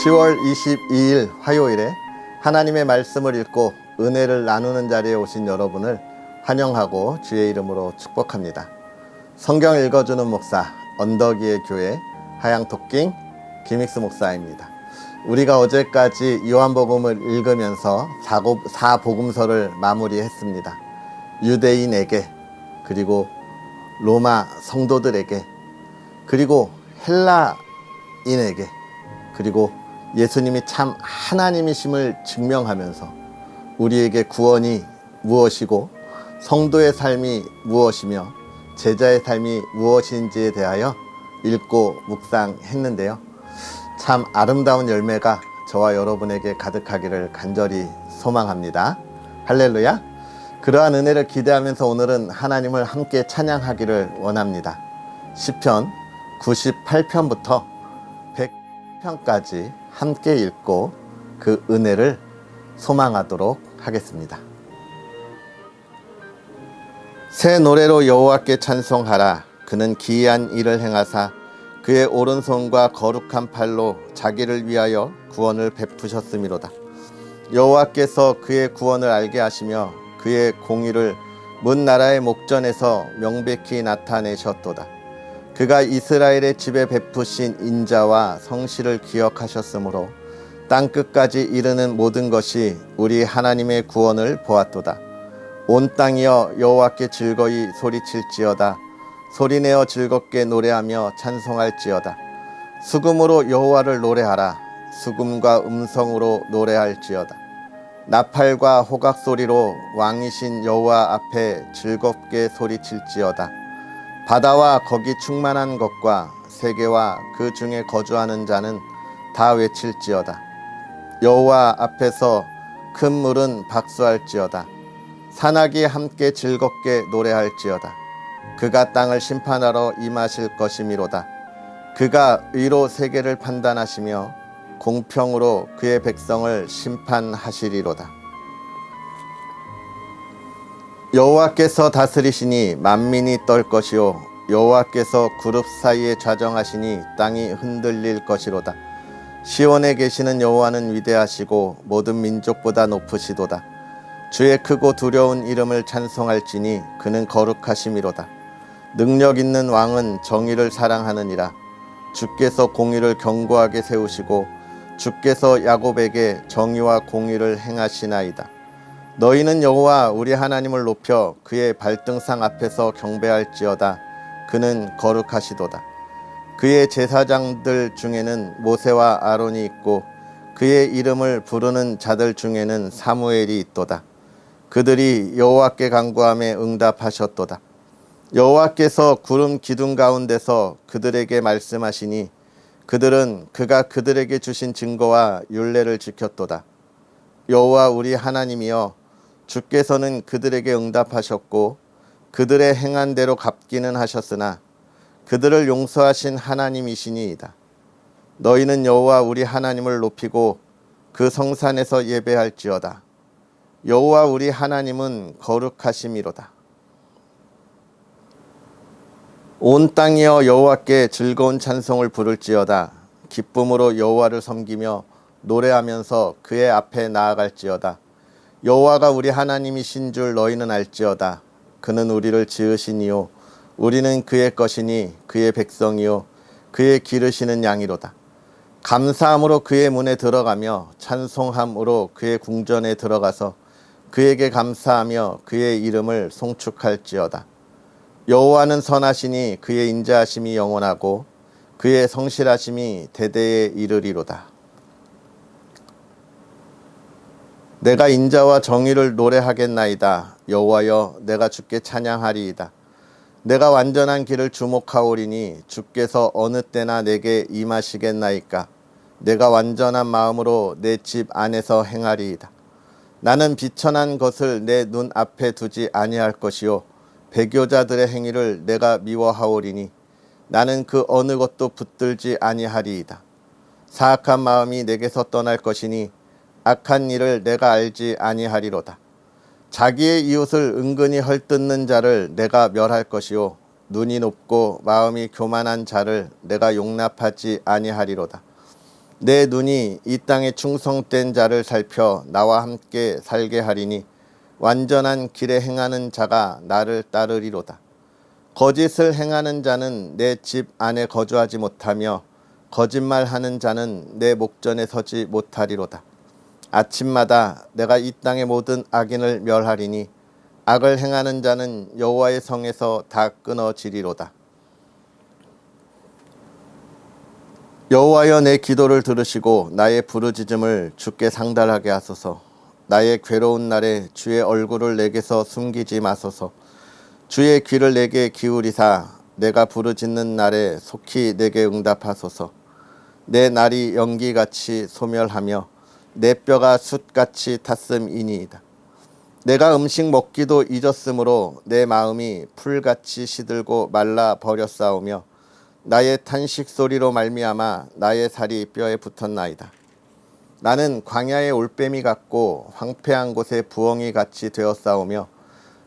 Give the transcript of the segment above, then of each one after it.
10월 22일 화요일에 하나님의 말씀을 읽고 은혜를 나누는 자리에 오신 여러분을 환영하고 주의 이름으로 축복합니다. 성경 읽어주는 목사 언덕위의 교회 하양토킹 김익수 목사입니다. 우리가 어제까지 요한복음을 읽으면서 사복음서를 마무리했습니다. 유대인에게, 그리고 로마 성도들에게, 그리고 헬라인에게, 그리고 예수님이 참 하나님이심을 증명하면서 우리에게 구원이 무엇이고 성도의 삶이 무엇이며 제자의 삶이 무엇인지에 대하여 읽고 묵상했는데요. 참 아름다운 열매가 저와 여러분에게 가득하기를 간절히 소망합니다. 할렐루야. 그러한 은혜를 기대하면서 오늘은 하나님을 함께 찬양하기를 원합니다. 시편 98편부터 100편까지 함께 읽고 그 은혜를 소망하도록 하겠습니다. 새 노래로 여호와께 찬송하라. 그는 기이한 일을 행하사 그의 오른손과 거룩한 팔로 자기를 위하여 구원을 베푸셨음이로다. 여호와께서 그의 구원을 알게 하시며 그의 공의를 문 나라의 목전에서 명백히 나타내셨도다. 그가 이스라엘의 집에 베푸신 인자와 성실을 기억하셨으므로 땅끝까지 이르는 모든 것이 우리 하나님의 구원을 보았도다. 온 땅이여 여호와께 즐거이 소리칠지어다. 소리내어 즐겁게 노래하며 찬송할지어다. 수금으로 여호와를 노래하라. 수금과 음성으로 노래할지어다. 나팔과 호각 소리로 왕이신 여호와 앞에 즐겁게 소리칠지어다. 바다와 거기 충만한 것과 세계와 그 중에 거주하는 자는 다 외칠지어다. 여호와 앞에서 큰 물은 박수할지어다. 산악이 함께 즐겁게 노래할지어다. 그가 땅을 심판하러 임하실 것이미로다. 그가 의로 세계를 판단하시며 공평으로 그의 백성을 심판하시리로다. 여호와께서 다스리시니 만민이 떨 것이요 여호와께서 그룹 사이에 좌정하시니 땅이 흔들릴 것이로다. 시온에 계시는 여호와는 위대하시고 모든 민족보다 높으시도다. 주의 크고 두려운 이름을 찬송할지니 그는 거룩하심이로다. 능력 있는 왕은 정의를 사랑하느니라. 주께서 공의를 견고하게 세우시고 주께서 야곱에게 정의와 공의를 행하시나이다. 너희는 여호와 우리 하나님을 높여 그의 발등상 앞에서 경배할지어다. 그는 거룩하시도다. 그의 제사장들 중에는 모세와 아론이 있고 그의 이름을 부르는 자들 중에는 사무엘이 있도다. 그들이 여호와께 간구함에 응답하셨도다. 여호와께서 구름 기둥 가운데서 그들에게 말씀하시니 그들은 그가 그들에게 주신 증거와 율례를 지켰도다. 여호와 우리 하나님이여 주께서는 그들에게 응답하셨고 그들의 행한 대로 갚기는 하셨으나 그들을 용서하신 하나님이시니이다. 너희는 여호와 우리 하나님을 높이고 그 성산에서 예배할지어다. 여호와 우리 하나님은 거룩하심이로다. 온 땅이여 여호와께 즐거운 찬송을 부를지어다. 기쁨으로 여호와를 섬기며 노래하면서 그의 앞에 나아갈지어다. 여호와가 우리 하나님이신 줄 너희는 알지어다. 그는 우리를 지으시니요 우리는 그의 것이니 그의 백성이요 그의 기르시는 양이로다. 감사함으로 그의 문에 들어가며 찬송함으로 그의 궁전에 들어가서 그에게 감사하며 그의 이름을 송축할지어다. 여호와는 선하시니 그의 인자하심이 영원하고 그의 성실하심이 대대에 이르리로다. 내가 인자와 정의를 노래하겠나이다. 여호와여 내가 주께 찬양하리이다. 내가 완전한 길을 주목하오리니 주께서 어느 때나 내게 임하시겠나이까. 내가 완전한 마음으로 내 집 안에서 행하리이다. 나는 비천한 것을 내 눈 앞에 두지 아니할 것이요 배교자들의 행위를 내가 미워하오리니 나는 그 어느 것도 붙들지 아니하리이다. 사악한 마음이 내게서 떠날 것이니 악한 일을 내가 알지 아니하리로다. 자기의 이웃을 은근히 헐뜯는 자를 내가 멸할 것이요 눈이 높고 마음이 교만한 자를 내가 용납하지 아니하리로다. 내 눈이 이 땅에 충성된 자를 살펴 나와 함께 살게 하리니 완전한 길에 행하는 자가 나를 따르리로다. 거짓을 행하는 자는 내 집 안에 거주하지 못하며 거짓말하는 자는 내 목전에 서지 못하리로다. 아침마다 내가 이 땅의 모든 악인을 멸하리니 악을 행하는 자는 여호와의 성에서 다 끊어지리로다. 여호와여, 내 기도를 들으시고 나의 부르짖음을 주께 상달하게 하소서. 나의 괴로운 날에 주의 얼굴을 내게서 숨기지 마소서. 주의 귀를 내게 기울이사 내가 부르짖는 날에 속히 내게 응답하소서. 내 날이 연기같이 소멸하며 내 뼈가 숯같이 탔음이니이다. 내가 음식 먹기도 잊었으므로 내 마음이 풀같이 시들고 말라 버렸사오며 나의 탄식 소리로 말미암아 나의 살이 뼈에 붙었나이다. 나는 광야의 올빼미 같고 황폐한 곳의 부엉이 같이 되었사오며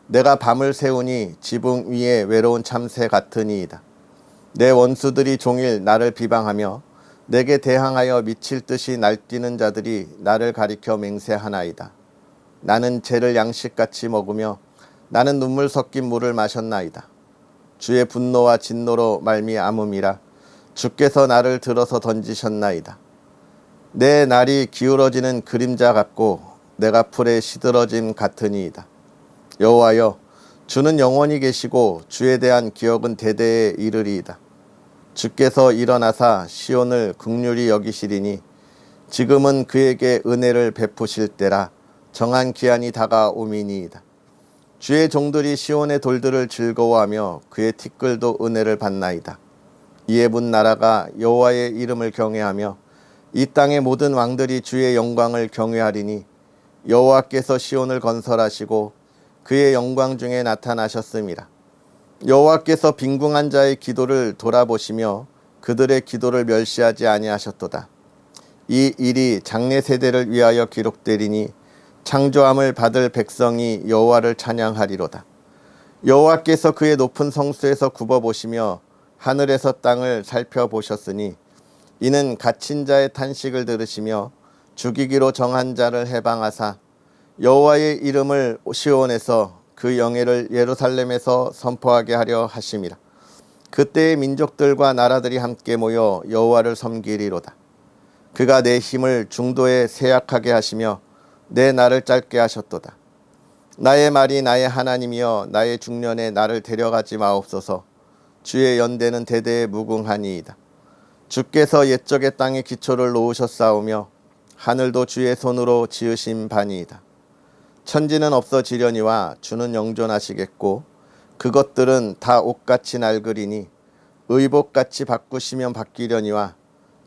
내가 밤을 새우니 지붕 위에 외로운 참새 같으니이다. 내 원수들이 종일 나를 비방하며 내게 대항하여 미칠 듯이 날뛰는 자들이 나를 가리켜 맹세하나이다. 나는 죄를 양식같이 먹으며 나는 눈물 섞인 물을 마셨나이다. 주의 분노와 진노로 말미암음이라 주께서 나를 들어서 던지셨나이다. 내 날이 기울어지는 그림자 같고 내가 풀에 시들어짐 같으니이다. 여호와여, 주는 영원히 계시고 주에 대한 기억은 대대에 이르리이다. 주께서 일어나사 시온을 긍휼히 여기시리니 지금은 그에게 은혜를 베푸실 때라. 정한 기한이 다가오미니이다. 주의 종들이 시온의 돌들을 즐거워하며 그의 티끌도 은혜를 받나이다. 이에 문 나라가 여호와의 이름을 경외하며 이 땅의 모든 왕들이 주의 영광을 경외하리니 여호와께서 시온을 건설하시고 그의 영광 중에 나타나셨음이라. 여호와께서 빈궁한 자의 기도를 돌아보시며 그들의 기도를 멸시하지 아니하셨도다. 이 일이 장래 세대를 위하여 기록되리니 창조함을 받을 백성이 여호와를 찬양하리로다. 여호와께서 그의 높은 성수에서 굽어보시며 하늘에서 땅을 살펴보셨으니 이는 갇힌 자의 탄식을 들으시며 죽이기로 정한 자를 해방하사 여호와의 이름을 시온에서 그 영예를 예루살렘에서 선포하게 하려 하심이라. 그때의 민족들과 나라들이 함께 모여 여호와를 섬기리로다. 그가 내 힘을 중도에 쇠약하게 하시며 내 날을 짧게 하셨도다. 나의 말이 나의 하나님이여 나의 중년에 나를 데려가지 마옵소서. 주의 연대는 대대에 무궁하니이다. 주께서 옛적의 땅에 기초를 놓으셨사오며 하늘도 주의 손으로 지으신 바니이다. 천지는 없어지려니와 주는 영존하시겠고 그것들은 다 옷같이 낡으리니 의복같이 바꾸시면 바뀌려니와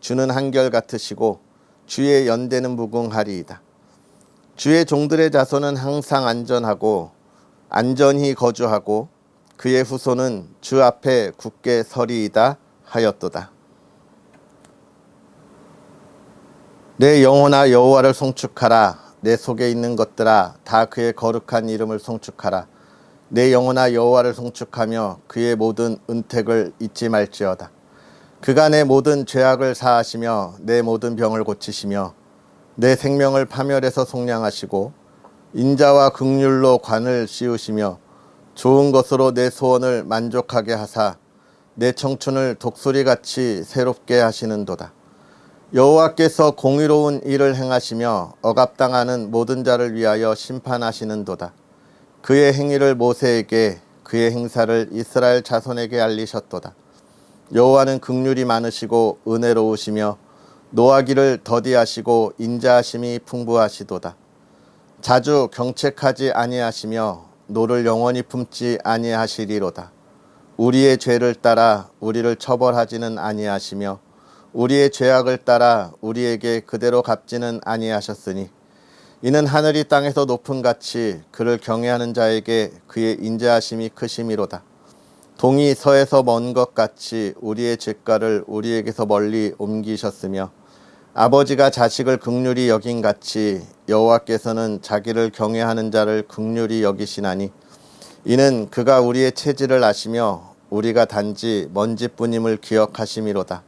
주는 한결같으시고 주의 연대는 무궁하리이다. 주의 종들의 자손은 항상 안전히 거주하고 그의 후손은 주 앞에 굳게 서리이다 하였도다. 내 영혼아 여호와를 송축하라. 내 속에 있는 것들아 다 그의 거룩한 이름을 송축하라. 내 영혼아 여호와를 송축하며 그의 모든 은택을 잊지 말지어다. 그가 내 모든 죄악을 사하시며 내 모든 병을 고치시며 내 생명을 파멸해서 속량하시고 인자와 긍휼로 관을 씌우시며 좋은 것으로 내 소원을 만족하게 하사 내 청춘을 독수리같이 새롭게 하시는도다. 여호와께서 공의로운 일을 행하시며 억압당하는 모든 자를 위하여 심판하시는도다. 그의 행위를 모세에게 그의 행사를 이스라엘 자손에게 알리셨도다. 여호와는 긍휼이 많으시고 은혜로우시며 노하기를 더디하시고 인자하심이 풍부하시도다. 자주 경책하지 아니하시며 노를 영원히 품지 아니하시리로다. 우리의 죄를 따라 우리를 처벌하지는 아니하시며 우리의 죄악을 따라 우리에게 그대로 갚지는 아니하셨으니 이는 하늘이 땅에서 높음 같이 그를 경외하는 자에게 그의 인자하심이 크심이로다. 동이 서에서 먼 것 같이 우리의 죄가를 우리에게서 멀리 옮기셨으며 아버지가 자식을 긍휼히 여긴 같이 여호와께서는 자기를 경외하는 자를 긍휼히 여기시나니 이는 그가 우리의 체질을 아시며 우리가 단지 먼지뿐임을 기억하심이로다.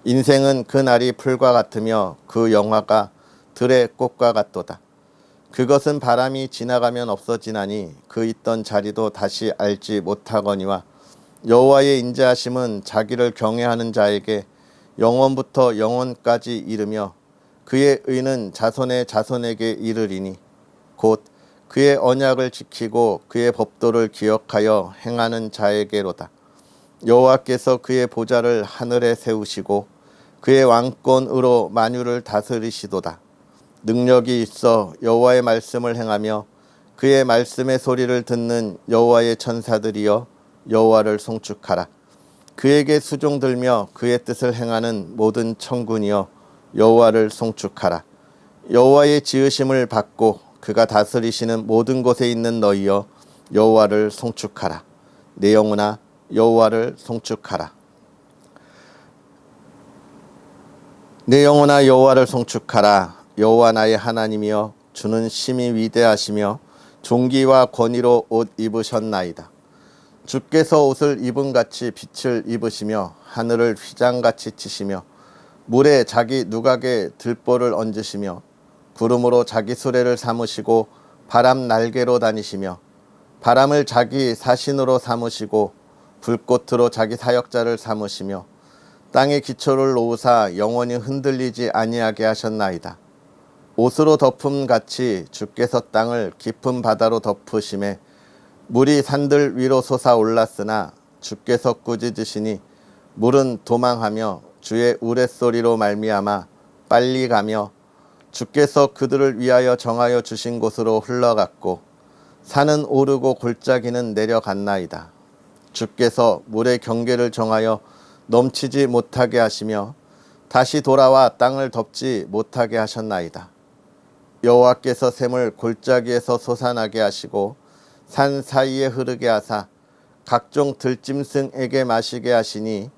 인생은 그 날이 풀과 같으며 그 영화가 들의 꽃과 같도다. 그것은 바람이 지나가면 없어지나니 그 있던 자리도 다시 알지 못하거니와 여호와의 인자하심은 자기를 경외하는 자에게 영원부터 영원까지 이르며 그의 의는 자손의 자손에게 이르리니 곧 그의 언약을 지키고 그의 법도를 기억하여 행하는 자에게로다. 여호와께서 그의 보좌를 하늘에 세우시고 그의 왕권으로 만유를 다스리시도다. 능력이 있어 여호와의 말씀을 행하며 그의 말씀의 소리를 듣는 여호와의 천사들이여 여호와를 송축하라. 그에게 수종들며 그의 뜻을 행하는 모든 천군이여 여호와를 송축하라. 여호와의 지으심을 받고 그가 다스리시는 모든 곳에 있는 너희여 여호와를 송축하라. 내 영혼아 여호와를 송축하라. 내 영혼아 여호와를 송축하라. 여호와 나의 하나님이여 주는 심히 위대하시며 존귀와 권위로 옷 입으셨나이다. 주께서 옷을 입음같이 빛을 입으시며 하늘을 휘장같이 치시며 물에 자기 누각에 들보를 얹으시며 구름으로 자기 수레를 삼으시고 바람 날개로 다니시며 바람을 자기 사신으로 삼으시고 불꽃으로 자기 사역자를 삼으시며 땅의 기초를 놓으사 영원히 흔들리지 아니하게 하셨나이다. 옷으로 덮음같이 주께서 땅을 깊은 바다로 덮으심에 물이 산들 위로 솟아올랐으나 주께서 꾸짖으시니 물은 도망하며 주의 우레소리로 말미암아 빨리 가며 주께서 그들을 위하여 정하여 주신 곳으로 흘러갔고 산은 오르고 골짜기는 내려갔나이다. 주께서 물의 경계를 정하여 넘치지 못하게 하시며 다시 돌아와 땅을 덮지 못하게 하셨나이다. 여호와께서 샘을 골짜기에서 솟아나게 하시고 산 사이에 흐르게 하사 각종 들짐승에게 마시게 하시니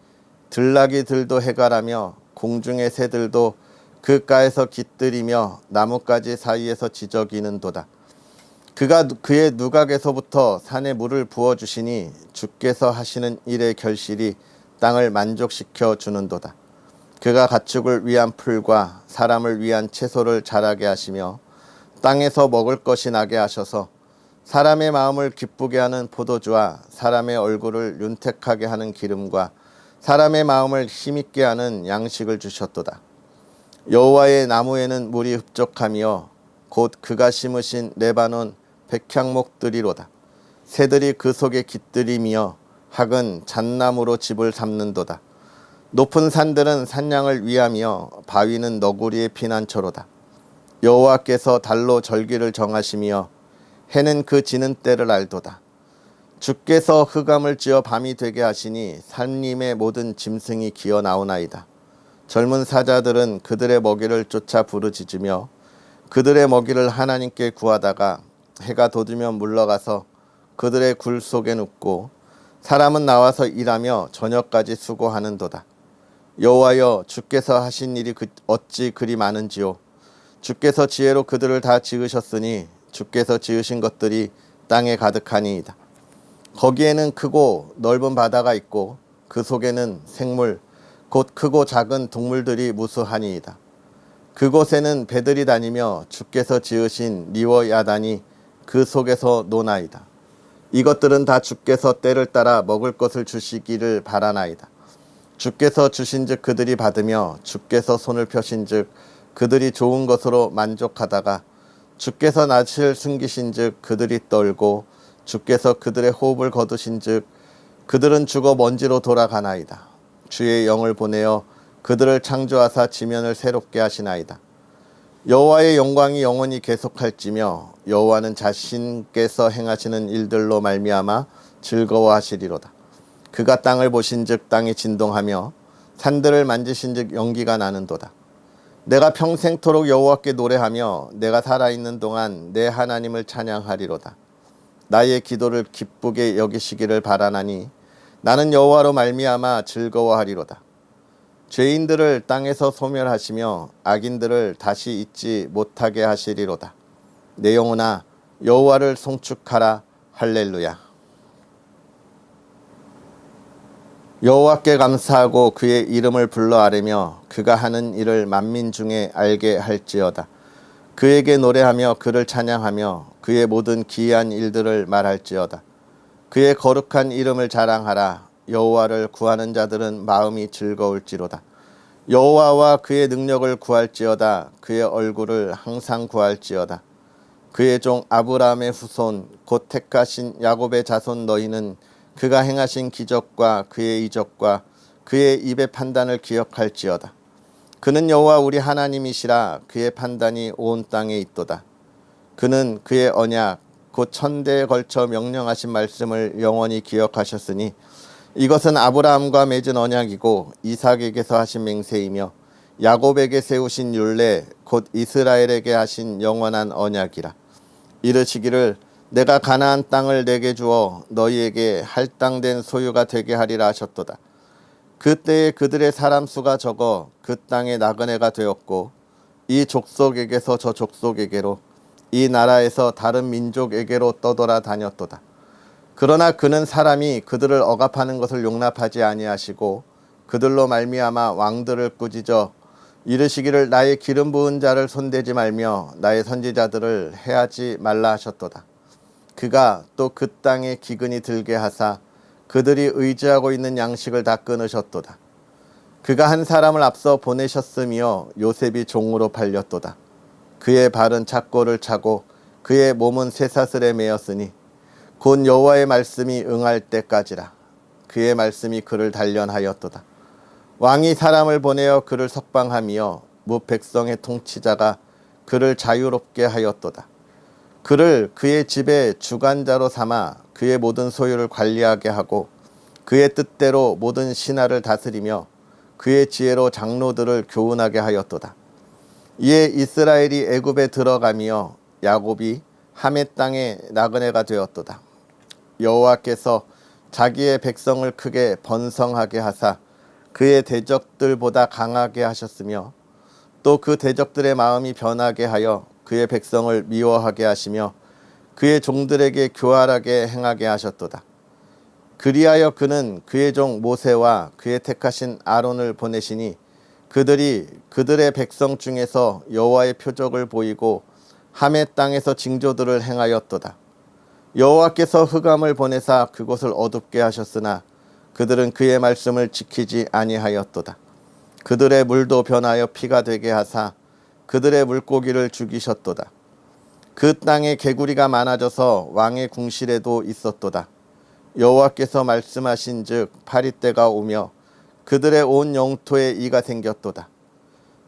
들나귀들도 해갈하며 공중의 새들도 그가에서 깃들이며 나뭇가지 사이에서 지저귀는도다. 그가 그의 누각에서부터 산에 물을 부어주시니 주께서 하시는 일의 결실이 땅을 만족시켜 주는도다. 그가 가축을 위한 풀과 사람을 위한 채소를 자라게 하시며 땅에서 먹을 것이 나게 하셔서 사람의 마음을 기쁘게 하는 포도주와 사람의 얼굴을 윤택하게 하는 기름과 사람의 마음을 힘있게 하는 양식을 주셨도다. 여호와의 나무에는 물이 흡족하며 곧 그가 심으신 레바논 백향목들이로다. 새들이 그 속에 깃들이며 학은 잣나무로 집을 삼는도다. 높은 산들은 산양을 위하며 바위는 너구리의 피난처로다. 여호와께서 달로 절기를 정하시며 해는 그 지는 때를 알도다. 주께서 흑암을 지어 밤이 되게 하시니 산림의 모든 짐승이 기어 나오나이다. 젊은 사자들은 그들의 먹이를 쫓아 부르짖으며 그들의 먹이를 하나님께 구하다가 해가 돋으면 물러가서 그들의 굴 속에 눕고 사람은 나와서 일하며 저녁까지 수고하는도다. 여호와여 주께서 하신 일이 어찌 그리 많은지요. 주께서 지혜로 그들을 다 지으셨으니 주께서 지으신 것들이 땅에 가득하니이다. 거기에는 크고 넓은 바다가 있고 그 속에는 생물 곧 크고 작은 동물들이 무수하니이다. 그곳에는 배들이 다니며 주께서 지으신 리워 야단이 그 속에서 노나이다. 이것들은 다 주께서 때를 따라 먹을 것을 주시기를 바라나이다. 주께서 주신즉 그들이 받으며 주께서 손을 펴신즉 그들이 좋은 것으로 만족하다가 주께서 낯을 숨기신즉 그들이 떨고 주께서 그들의 호흡을 거두신즉 그들은 죽어 먼지로 돌아가나이다. 주의 영을 보내어 그들을 창조하사 지면을 새롭게 하시나이다. 여호와의 영광이 영원히 계속할지며 여호와는 자신께서 행하시는 일들로 말미암아 즐거워하시리로다. 그가 땅을 보신즉 땅이 진동하며 산들을 만지신즉 연기가 나는도다. 내가 평생토록 여호와께 노래하며 내가 살아있는 동안 내 하나님을 찬양하리로다. 나의 기도를 기쁘게 여기시기를 바라나니 나는 여호와로 말미암아 즐거워하리로다. 죄인들을 땅에서 소멸하시며 악인들을 다시 잊지 못하게 하시리로다. 내 영혼아 여호와를 송축하라. 할렐루야. 여호와께 감사하고 그의 이름을 불러 아뢰며 그가 하는 일을 만민 중에 알게 할지어다. 그에게 노래하며 그를 찬양하며 그의 모든 기이한 일들을 말할지어다. 그의 거룩한 이름을 자랑하라. 여호와를 구하는 자들은 마음이 즐거울지로다. 여호와와 그의 능력을 구할지어다. 그의 얼굴을 항상 구할지어다. 그의 종 아브라함의 후손 곧 택하신 야곱의 자손 너희는 그가 행하신 기적과 그의 이적과 그의 입의 판단을 기억할지어다. 그는 여호와 우리 하나님이시라. 그의 판단이 온 땅에 있도다. 그는 그의 언약 곧 천대에 걸쳐 명령하신 말씀을 영원히 기억하셨으니 이것은 아브라함과 맺은 언약이고 이삭에게서 하신 맹세이며 야곱에게 세우신 율례 곧 이스라엘에게 하신 영원한 언약이라. 이르시기를 내가 가나안 땅을 내게 주어 너희에게 할당된 소유가 되게 하리라 하셨도다. 그때에 그들의 사람 수가 적어 그 땅에 나그네가 되었고 이 족속에게서 저 족속에게로 이 나라에서 다른 민족에게로 떠돌아 다녔도다. 그러나 그는 사람이 그들을 억압하는 것을 용납하지 아니하시고 그들로 말미암아 왕들을 꾸짖어 이르시기를 나의 기름 부은 자를 손대지 말며 나의 선지자들을 해하지 말라 하셨도다. 그가 또 그 땅에 기근이 들게 하사 그들이 의지하고 있는 양식을 다 끊으셨도다. 그가 한 사람을 앞서 보내셨으며 요셉이 종으로 팔렸도다. 그의 발은 착고를 차고 그의 몸은 쇠사슬에 매였으니 곧 여호와의 말씀이 응할 때까지라. 그의 말씀이 그를 단련하였도다. 왕이 사람을 보내어 그를 석방하며 무 백성의 통치자가 그를 자유롭게 하였도다. 그를 그의 집의 주관자로 삼아 그의 모든 소유를 관리하게 하고 그의 뜻대로 모든 신하를 다스리며 그의 지혜로 장로들을 교훈하게 하였도다. 이에 이스라엘이 애굽에 들어가며 야곱이 하메 땅에 나그네가 되었도다. 여호와께서 자기의 백성을 크게 번성하게 하사 그의 대적들보다 강하게 하셨으며 또 그 대적들의 마음이 변하게 하여 그의 백성을 미워하게 하시며 그의 종들에게 교활하게 행하게 하셨도다. 그리하여 그는 그의 종 모세와 그의 택하신 아론을 보내시니 그들이 그들의 백성 중에서 여호와의 표적을 보이고 하메 땅에서 징조들을 행하였도다. 여호와께서 흑암을 보내사 그곳을 어둡게 하셨으나 그들은 그의 말씀을 지키지 아니하였도다. 그들의 물도 변하여 피가 되게 하사 그들의 물고기를 죽이셨도다. 그 땅에 개구리가 많아져서 왕의 궁실에도 있었도다. 여호와께서 말씀하신즉 파리때가 오며 그들의 온 영토에 이가 생겼도다.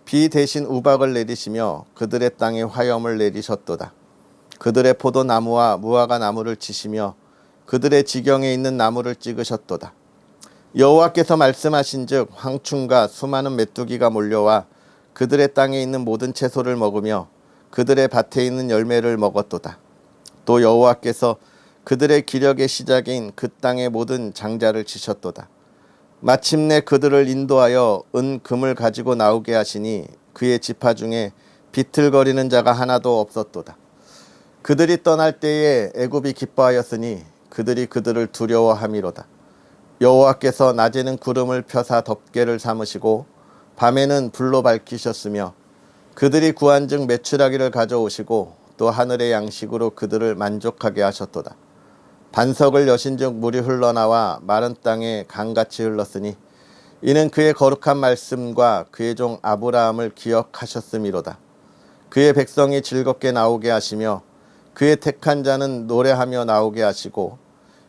비 대신 우박을 내리시며 그들의 땅에 화염을 내리셨도다. 그들의 포도나무와 무화과 나무를 치시며 그들의 지경에 있는 나무를 찍으셨도다. 여호와께서 말씀하신즉 황충과 수많은 메뚜기가 몰려와 그들의 땅에 있는 모든 채소를 먹으며 그들의 밭에 있는 열매를 먹었도다. 또 여호와께서 그들의 기력의 시작인 그 땅의 모든 장자를 치셨도다. 마침내 그들을 인도하여 은 금을 가지고 나오게 하시니 그의 지파 중에 비틀거리는 자가 하나도 없었도다. 그들이 떠날 때에 애굽이 기뻐하였으니 그들이 그들을 두려워함이로다. 여호와께서 낮에는 구름을 펴사 덮개를 삼으시고 밤에는 불로 밝히셨으며 그들이 구한즉 메추라기를 가져오시고 또 하늘의 양식으로 그들을 만족하게 하셨도다. 반석을 여신즉 물이 흘러나와 마른 땅에 강같이 흘렀으니 이는 그의 거룩한 말씀과 그의 종 아브라함을 기억하셨음이로다. 그의 백성이 즐겁게 나오게 하시며 그의 택한 자는 노래하며 나오게 하시고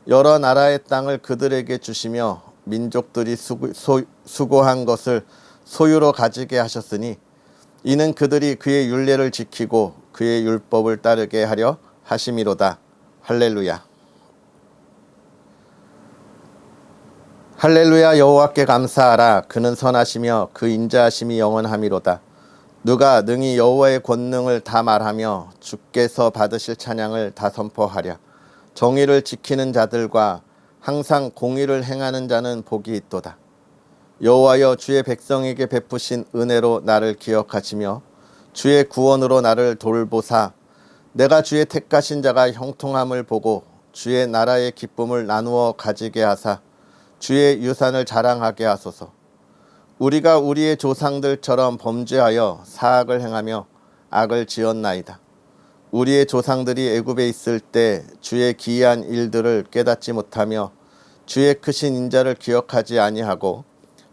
여러 나라의 땅을 그들에게 주시며 민족들이 수고한 것을 소유로 가지게 하셨으니 이는 그들이 그의 율례를 지키고 그의 율법을 따르게 하려 하심이로다. 할렐루야. 할렐루야. 여호와께 감사하라. 그는 선하시며 그 인자하심이 영원함이로다. 누가 능히 여호와의 권능을 다 말하며 주께서 받으실 찬양을 다 선포하랴. 정의를 지키는 자들과 항상 공의를 행하는 자는 복이 있도다. 여호와여 주의 백성에게 베푸신 은혜로 나를 기억하시며 주의 구원으로 나를 돌보사 내가 주의 택하신 자가 형통함을 보고 주의 나라의 기쁨을 나누어 가지게 하사 주의 유산을 자랑하게 하소서. 우리가 우리의 조상들처럼 범죄하여 사악을 행하며 악을 지었나이다. 우리의 조상들이 애굽에 있을 때 주의 기이한 일들을 깨닫지 못하며 주의 크신 인자를 기억하지 아니하고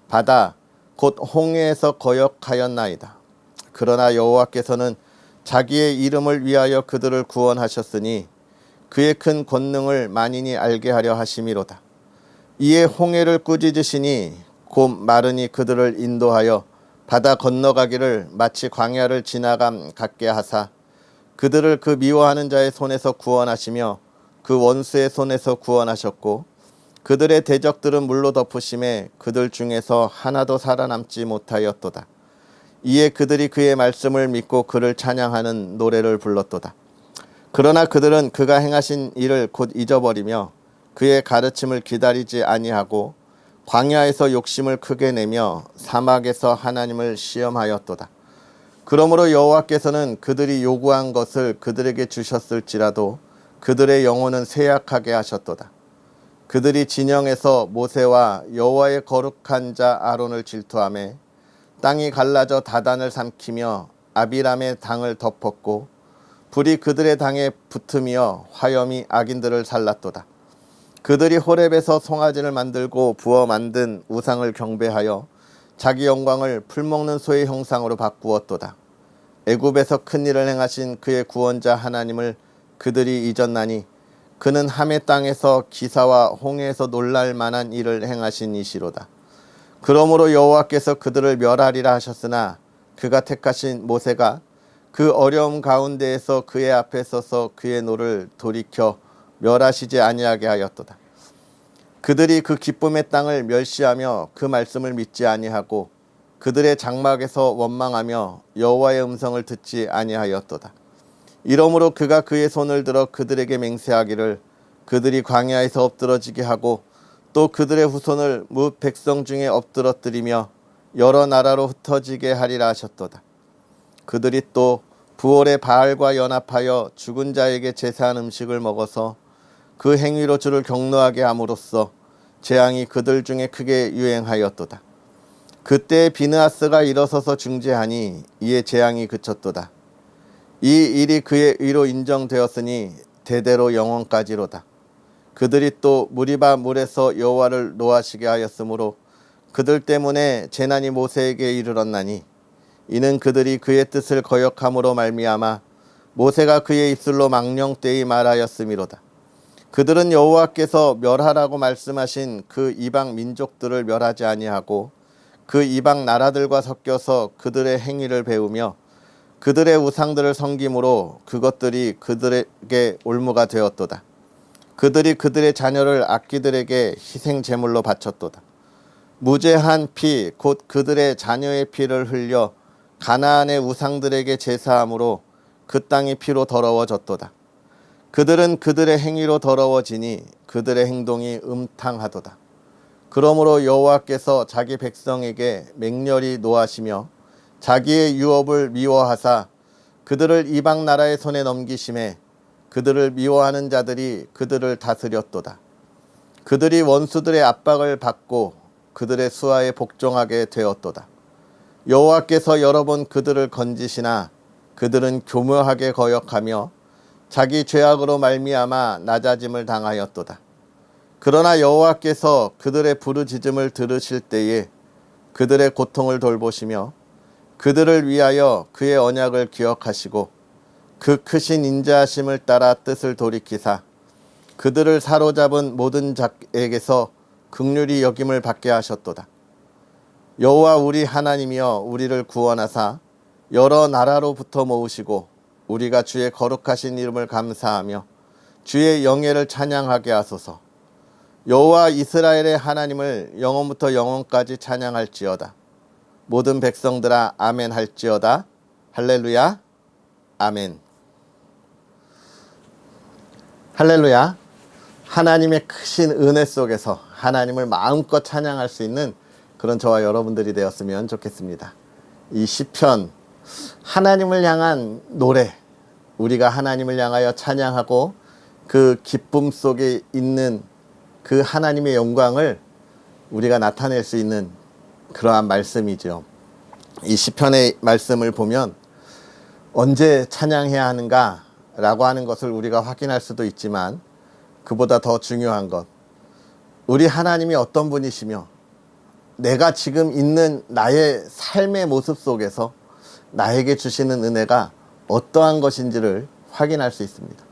바다 곧 홍해에서 거역하였나이다. 그러나 여호와께서는 자기의 이름을 위하여 그들을 구원하셨으니 그의 큰 권능을 만인이 알게 하려 하심이로다. 이에 홍해를 꾸짖으시니 곧 마르니 그들을 인도하여 바다 건너가기를 마치 광야를 지나감 같게 하사 그들을 그 미워하는 자의 손에서 구원하시며 그 원수의 손에서 구원하셨고 그들의 대적들은 물로 덮으심에 그들 중에서 하나도 살아남지 못하였도다. 이에 그들이 그의 말씀을 믿고 그를 찬양하는 노래를 불렀도다. 그러나 그들은 그가 행하신 일을 곧 잊어버리며 그의 가르침을 기다리지 아니하고 광야에서 욕심을 크게 내며 사막에서 하나님을 시험하였도다. 그러므로 여호와께서는 그들이 요구한 것을 그들에게 주셨을지라도 그들의 영혼은 쇠약하게 하셨도다. 그들이 진영에서 모세와 여호와의 거룩한 자 아론을 질투하며 땅이 갈라져 다단을 삼키며 아비람의 당을 덮었고 불이 그들의 당에 붙으며 화염이 악인들을 살랐도다. 그들이 호렙에서 송아지를 만들고 부어 만든 우상을 경배하여 자기 영광을 풀먹는 소의 형상으로 바꾸었도다. 애굽에서 큰 일을 행하신 그의 구원자 하나님을 그들이 잊었나니 그는 함의 땅에서 기사와 홍해에서 놀랄 만한 일을 행하신 이시로다. 그러므로 여호와께서 그들을 멸하리라 하셨으나 그가 택하신 모세가 그 어려움 가운데에서 그의 앞에 서서 그의 노를 돌이켜 멸하시지 아니하게 하였도다. 그들이 그 기쁨의 땅을 멸시하며 그 말씀을 믿지 아니하고 그들의 장막에서 원망하며 여호와의 음성을 듣지 아니하였도다. 이러므로 그가 그의 손을 들어 그들에게 맹세하기를 그들이 광야에서 엎드러지게 하고 또 그들의 후손을 뭇 백성 중에 엎드러뜨리며 여러 나라로 흩어지게 하리라 하셨도다. 그들이 또 부올의 바알과 연합하여 죽은 자에게 제사한 음식을 먹어서 그 행위로 주를 경노하게 함으로써 재앙이 그들 중에 크게 유행하였도다. 그때 비느하스가 일어서서 중재하니 이에 재앙이 그쳤도다. 이 일이 그의 의로 인정되었으니 대대로 영원까지로다. 그들이 또 무리바 물에서 여호와를 노하시게 하였으므로 그들 때문에 재난이 모세에게 이르렀나니 이는 그들이 그의 뜻을 거역함으로 말미암아 모세가 그의 입술로 망령되이 말하였음이로다. 그들은 여호와께서 멸하라고 말씀하신 그 이방 민족들을 멸하지 아니하고 그 이방 나라들과 섞여서 그들의 행위를 배우며 그들의 우상들을 섬김으로 그것들이 그들에게 올무가 되었도다. 그들이 그들의 자녀를 악기들에게 희생 제물로 바쳤도다. 무죄한 피 곧 그들의 자녀의 피를 흘려 가나안의 우상들에게 제사함으로 그 땅이 피로 더러워졌도다. 그들은 그들의 행위로 더러워지니 그들의 행동이 음탕하도다. 그러므로 여호와께서 자기 백성에게 맹렬히 노하시며 자기의 유업을 미워하사 그들을 이방 나라의 손에 넘기심에 그들을 미워하는 자들이 그들을 다스렸도다. 그들이 원수들의 압박을 받고 그들의 수하에 복종하게 되었도다. 여호와께서 여러 번 그들을 건지시나 그들은 교묘하게 거역하며 자기 죄악으로 말미암아 낮아짐을 당하였도다. 그러나 여호와께서 그들의 부르짖음을 들으실 때에 그들의 고통을 돌보시며 그들을 위하여 그의 언약을 기억하시고 그 크신 인자하심을 따라 뜻을 돌이키사 그들을 사로잡은 모든 자에게서 긍휼히 여김을 받게 하셨도다. 여호와 우리 하나님이여 우리를 구원하사 여러 나라로부터 모으시고 우리가 주의 거룩하신 이름을 감사하며 주의 영예를 찬양하게 하소서. 여호와 이스라엘의 하나님을 영원부터 영원까지 찬양할지어다. 모든 백성들아 아멘 할지어다. 할렐루야 아멘. 할렐루야. 하나님의 크신 은혜 속에서 하나님을 마음껏 찬양할 수 있는 그런 저와 여러분들이 되었으면 좋겠습니다. 이 시편 하나님을 향한 노래, 우리가 하나님을 향하여 찬양하고 그 기쁨 속에 있는 그 하나님의 영광을 우리가 나타낼 수 있는 그러한 말씀이죠. 이 시편의 말씀을 보면 언제 찬양해야 하는가 라고 하는 것을 우리가 확인할 수도 있지만, 그보다 더 중요한 것, 우리 하나님이 어떤 분이시며 내가 지금 있는 나의 삶의 모습 속에서 나에게 주시는 은혜가 어떠한 것인지를 확인할 수 있습니다.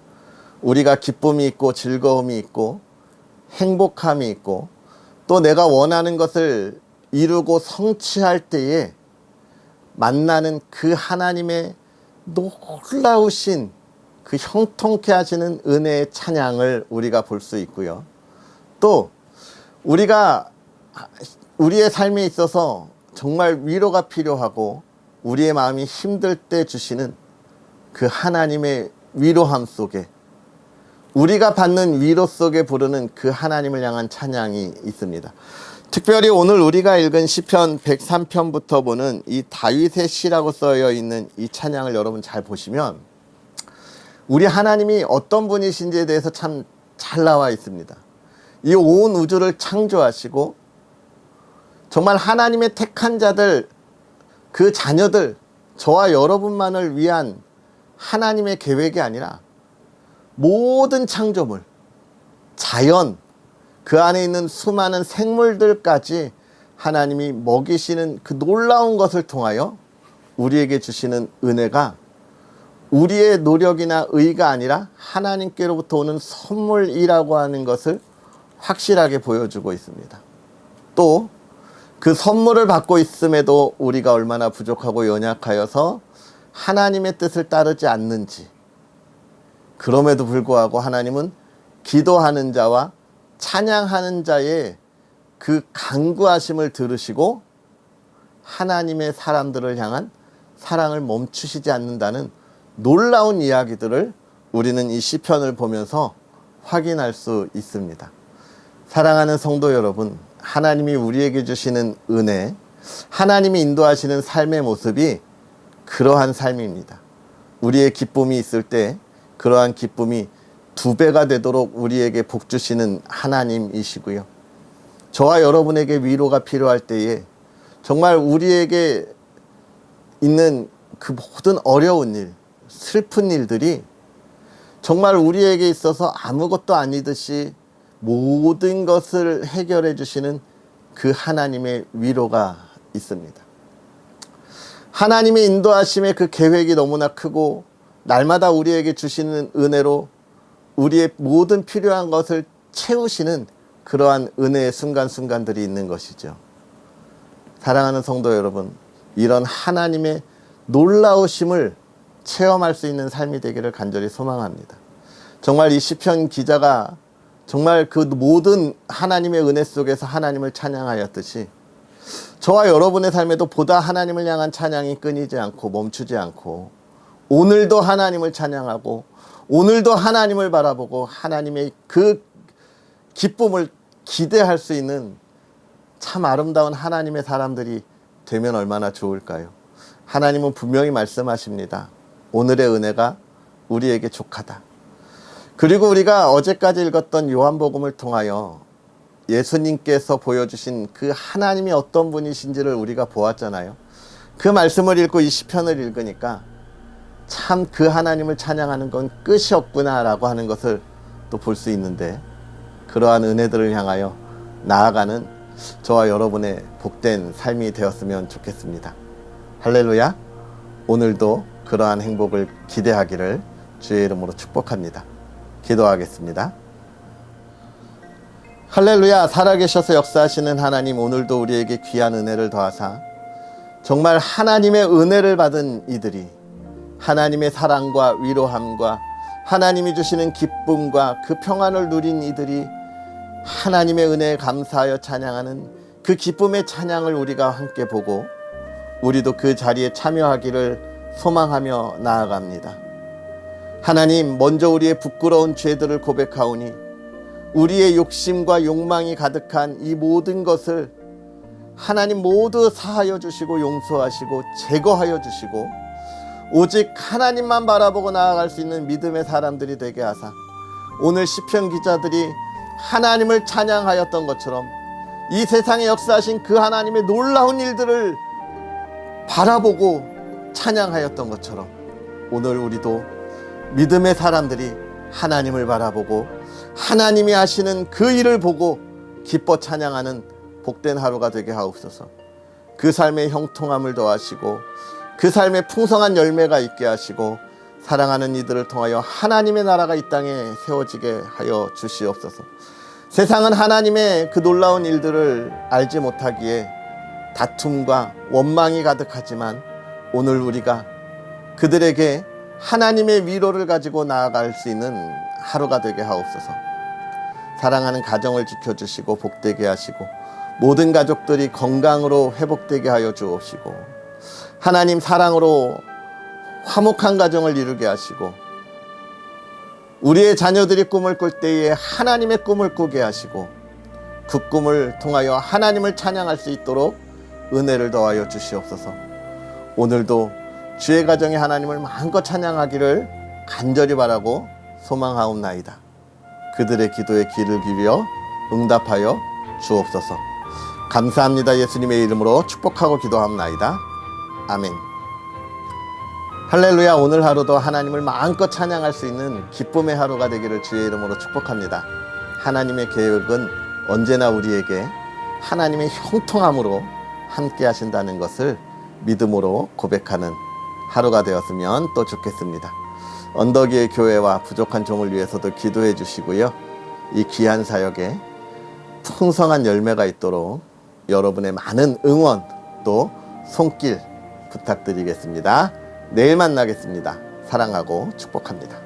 우리가 기쁨이 있고 즐거움이 있고 행복함이 있고 또 내가 원하는 것을 이루고 성취할 때에 만나는 그 하나님의 놀라우신 그 형통케 하시는 은혜의 찬양을 우리가 볼 수 있고요. 또 우리가 우리의 삶에 있어서 정말 위로가 필요하고 우리의 마음이 힘들 때 주시는 그 하나님의 위로함 속에, 우리가 받는 위로 속에 부르는 그 하나님을 향한 찬양이 있습니다. 특별히 오늘 우리가 읽은 시편 103편부터 보는 이 다윗의 시라고 쓰여 있는 이 찬양을 여러분 잘 보시면 우리 하나님이 어떤 분이신지에 대해서 참 잘 나와 있습니다. 이 온 우주를 창조하시고 정말 하나님의 택한 자들, 그 자녀들, 저와 여러분만을 위한 하나님의 계획이 아니라 모든 창조물, 자연, 그 안에 있는 수많은 생물들까지 하나님이 먹이시는 그 놀라운 것을 통하여 우리에게 주시는 은혜가 우리의 노력이나 의가 아니라 하나님께로부터 오는 선물이라고 하는 것을 확실하게 보여주고 있습니다. 또 그 선물을 받고 있음에도 우리가 얼마나 부족하고 연약하여서 하나님의 뜻을 따르지 않는지, 그럼에도 불구하고 하나님은 기도하는 자와 찬양하는 자의 그 간구하심을 들으시고 하나님의 사람들을 향한 사랑을 멈추시지 않는다는 놀라운 이야기들을 우리는 이 시편을 보면서 확인할 수 있습니다. 사랑하는 성도 여러분, 하나님이 우리에게 주시는 은혜, 하나님이 인도하시는 삶의 모습이 그러한 삶입니다. 우리의 기쁨이 있을 때 그러한 기쁨이 2배가 되도록 우리에게 복 주시는 하나님이시고요. 저와 여러분에게 위로가 필요할 때에 정말 우리에게 있는 그 모든 어려운 일, 슬픈 일들이 정말 우리에게 있어서 아무것도 아니듯이 모든 것을 해결해 주시는 그 하나님의 위로가 있습니다. 하나님의 인도하심의 그 계획이 너무나 크고 날마다 우리에게 주시는 은혜로 우리의 모든 필요한 것을 채우시는 그러한 은혜의 순간순간들이 있는 것이죠. 사랑하는 성도 여러분, 이런 하나님의 놀라우심을 체험할 수 있는 삶이 되기를 간절히 소망합니다. 정말 이 시편 기자가 정말 그 모든 하나님의 은혜 속에서 하나님을 찬양하였듯이 저와 여러분의 삶에도 보다 하나님을 향한 찬양이 끊이지 않고 멈추지 않고 오늘도 하나님을 찬양하고 오늘도 하나님을 바라보고 하나님의 그 기쁨을 기대할 수 있는 참 아름다운 하나님의 사람들이 되면 얼마나 좋을까요? 하나님은 분명히 말씀하십니다. 오늘의 은혜가 우리에게 족하다. 그리고 우리가 어제까지 읽었던 요한복음을 통하여 예수님께서 보여주신 그 하나님이 어떤 분이신지를 우리가 보았잖아요. 그 말씀을 읽고 이 시편을 읽으니까 참 그 하나님을 찬양하는 건 끝이 없구나 라고 하는 것을 또 볼 수 있는데, 그러한 은혜들을 향하여 나아가는 저와 여러분의 복된 삶이 되었으면 좋겠습니다. 할렐루야. 오늘도 그러한 행복을 기대하기를 주의 이름으로 축복합니다. 기도하겠습니다. 할렐루야. 살아계셔서 역사하시는 하나님, 오늘도 우리에게 귀한 은혜를 더하사 정말 하나님의 은혜를 받은 이들이 하나님의 사랑과 위로함과 하나님이 주시는 기쁨과 그 평안을 누린 이들이 하나님의 은혜에 감사하여 찬양하는 그 기쁨의 찬양을 우리가 함께 보고 우리도 그 자리에 참여하기를 소망하며 나아갑니다. 하나님, 먼저 우리의 부끄러운 죄들을 고백하오니 우리의 욕심과 욕망이 가득한 이 모든 것을 하나님 모두 사하여 주시고 용서하시고 제거하여 주시고 오직 하나님만 바라보고 나아갈 수 있는 믿음의 사람들이 되게 하사 오늘 시편 기자들이 하나님을 찬양하였던 것처럼 이 세상에 역사하신 그 하나님의 놀라운 일들을 바라보고 찬양하였던 것처럼 오늘 우리도 믿음의 사람들이 하나님을 바라보고 하나님이 하시는 그 일을 보고 기뻐 찬양하는 복된 하루가 되게 하옵소서. 그 삶의 형통함을 더하시고 그 삶의 풍성한 열매가 있게 하시고 사랑하는 이들을 통하여 하나님의 나라가 이 땅에 세워지게 하여 주시옵소서. 세상은 하나님의 그 놀라운 일들을 알지 못하기에 다툼과 원망이 가득하지만 오늘 우리가 그들에게 하나님의 위로를 가지고 나아갈 수 있는 하루가 되게 하옵소서. 사랑하는 가정을 지켜주시고 복되게 하시고 모든 가족들이 건강으로 회복되게 하여 주옵시고 하나님 사랑으로 화목한 가정을 이루게 하시고 우리의 자녀들이 꿈을 꿀 때에 하나님의 꿈을 꾸게 하시고 그 꿈을 통하여 하나님을 찬양할 수 있도록 은혜를 더하여 주시옵소서. 오늘도 주의 가정에 하나님을 마음껏 찬양하기를 간절히 바라고 소망하옵나이다. 그들의 기도에 귀를 기울여 응답하여 주옵소서. 감사합니다. 예수님의 이름으로 축복하고 기도합나이다. 아멘. 할렐루야. 오늘 하루도 하나님을 마음껏 찬양할 수 있는 기쁨의 하루가 되기를 주의 이름으로 축복합니다. 하나님의 계획은 언제나 우리에게 하나님의 형통함으로 함께 하신다는 것을 믿음으로 고백하는 하루가 되었으면 또 좋겠습니다. 언덕위의 교회와 부족한 종을 위해서도 기도해 주시고요. 이 귀한 사역에 풍성한 열매가 있도록 여러분의 많은 응원 또 손길 부탁드리겠습니다. 내일 만나겠습니다. 사랑하고 축복합니다.